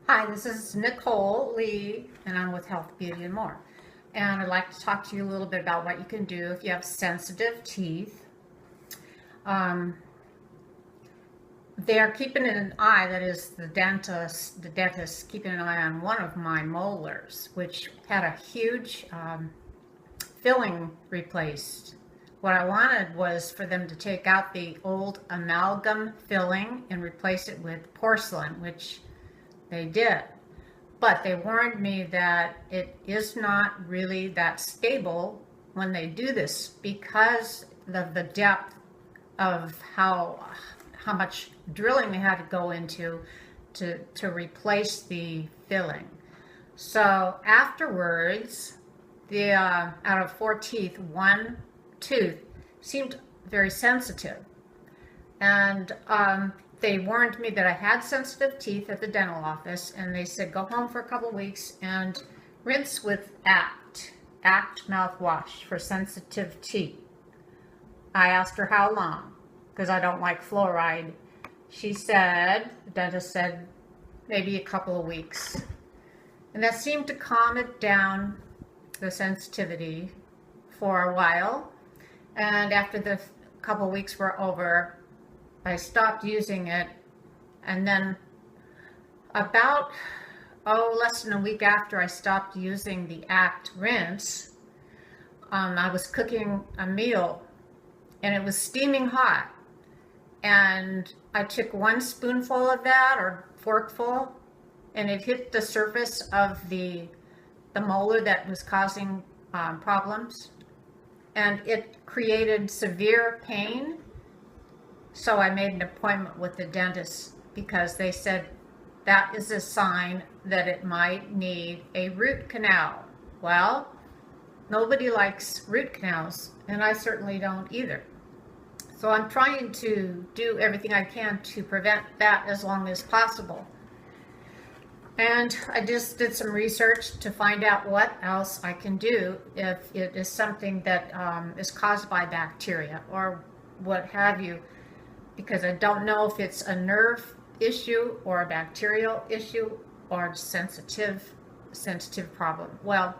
Hi, this is Nicole Lee, and I'm with Health, Beauty, and More. And I'd like to talk to you a little bit about what you can do if you have sensitive teeth. Um, they're keeping an eye, that is the dentist keeping an eye on one of my molars, which had a huge filling replaced. What I wanted was for them to take out the old amalgam filling and replace it with porcelain, which they did. But they warned me that it is not really that stable when they do this because of the depth of how much drilling they had to go into to replace the filling. So afterwards, the out of four teeth, one tooth seemed very sensitive, and they warned me that I had sensitive teeth at the dental office, and they said go home for a couple weeks and rinse with Act mouthwash for sensitive teeth. I asked her how long, because I don't like fluoride. The dentist said, maybe a couple of weeks. And that seemed to calm it down, the sensitivity, for a while. And after the couple of weeks were over, I stopped using it, and then about less than a week after I stopped using the Act rinse, I was cooking a meal and it was steaming hot, and I took one spoonful of that, or forkful, and it hit the surface of the molar that was causing problems, and it created severe pain. So I made an appointment with the dentist because they said that is a sign that it might need a root canal. Well, nobody likes root canals, and I certainly don't either. So I'm trying to do everything I can to prevent that as long as possible. And I just did some research to find out what else I can do if it is something that is caused by bacteria or what have you, because I don't know if it's a nerve issue or a bacterial issue or a sensitive problem. Well,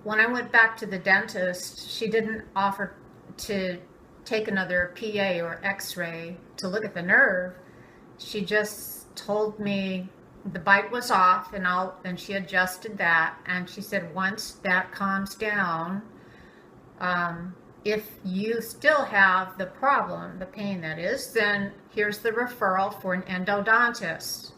when I went back to the dentist, she didn't offer to take another PA or X-ray to look at the nerve. She just told me the bite was off, and she adjusted that, and she said once that calms down, if you still have the problem, the pain that is, then here's the referral for an endodontist.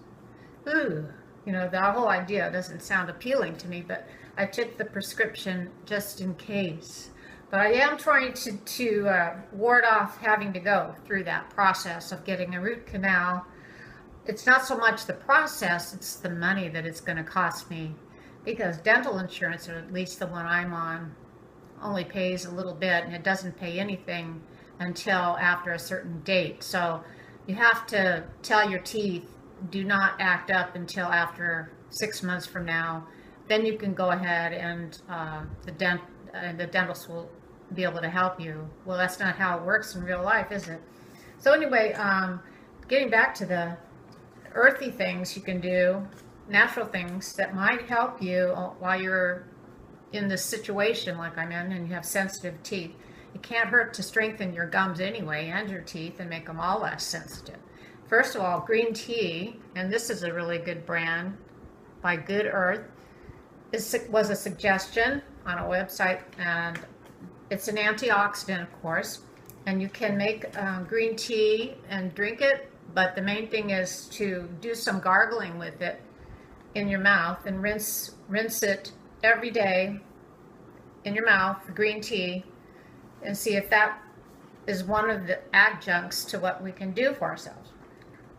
Ooh, the whole idea doesn't sound appealing to me, but I took the prescription just in case. But I am trying to ward off having to go through that process of getting a root canal. It's not so much the process, it's the money that it's going to cost me, because dental insurance, or at least the one I'm on, only pays a little bit, and it doesn't pay anything until after a certain date. So you have to tell your teeth, do not act up until after 6 months from now. Then you can go ahead and the dentist will be able to help you. Well, that's not how it works in real life, is it? So anyway, getting back to the earthy things you can do, natural things that might help you while you're in this situation like I'm in and you have sensitive teeth. It can't hurt to strengthen your gums anyway and your teeth and make them all less sensitive. First of all, green tea, and this is a really good brand by Good Earth, was a suggestion on a website, and it's an antioxidant, of course, and you can make green tea and drink it, but the main thing is to do some gargling with it in your mouth and rinse it every day in your mouth, the green tea, and see if that is one of the adjuncts to what we can do for ourselves.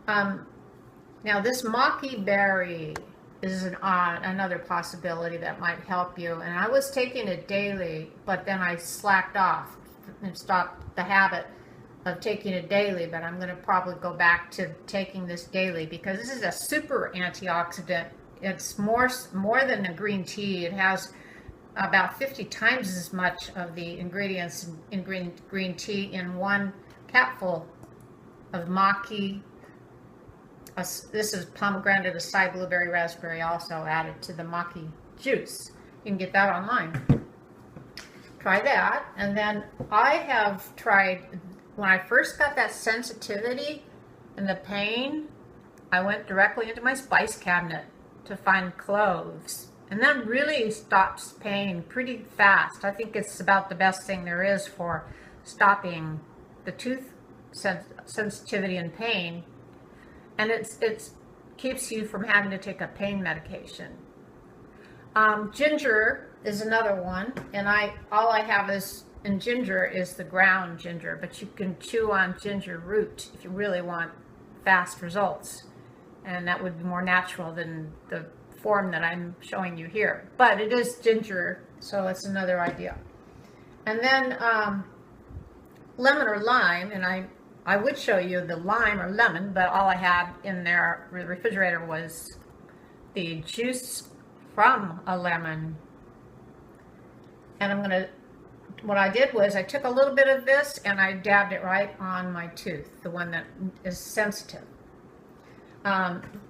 Now, this maki berry is another possibility that might help you, and I was taking it daily, but then I slacked off and stopped the habit of taking it daily, but I'm going to probably go back to taking this daily because this is a super antioxidant. It's more than a green tea. It has about 50 times as much of the ingredients in green tea in one capful of maki this is pomegranate, acai, blueberry, raspberry, also added to the maki juice. You can get that online. Try that. And then I have tried, when I first got that sensitivity and the pain, I went directly into my spice cabinet to find cloves. And that really stops pain pretty fast. I think it's about the best thing there is for stopping the tooth sensitivity and pain. And it keeps you from having to take a pain medication. Ginger is another one, and all I have is in ginger is the ground ginger, but you can chew on ginger root if you really want fast results, and that would be more natural than the form that I'm showing you here. But it is ginger, so it's another idea. And then lemon or lime, and I would show you the lime or lemon, but all I had in their refrigerator was the juice from a lemon. And what I did was I took a little bit of this and I dabbed it right on my tooth, the one that is sensitive.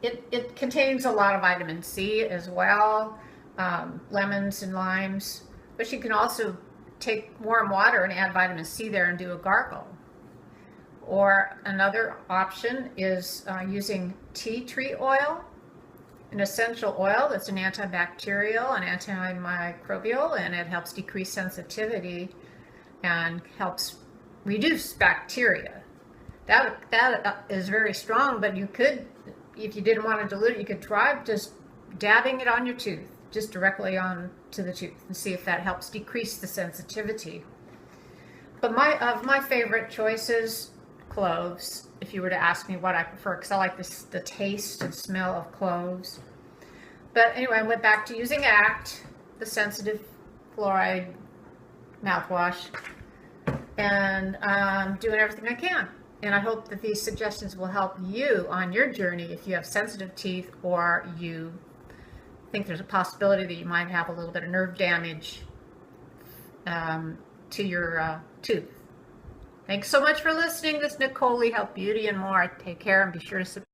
It contains a lot of vitamin C as well, lemons and limes, but you can also take warm water and add vitamin C there and do a gargle. Or another option is using tea tree oil, an essential oil that's an antibacterial and antimicrobial, and it helps decrease sensitivity and helps reduce bacteria. That is very strong, but you could, if you didn't want to dilute it, you could try just dabbing it on your tooth, just directly on to the tooth, and see if that helps decrease the sensitivity. But my favorite choices, cloves, if you were to ask me what I prefer, because I like the taste and smell of cloves. But anyway, I went back to using ACT, the sensitive fluoride mouthwash, and doing everything I can. And I hope that these suggestions will help you on your journey if you have sensitive teeth, or you think there's a possibility that you might have a little bit of nerve damage to your tooth. Thanks so much for listening. This is Nicole Lee, Health, Beauty, and More. Take care and be sure to subscribe.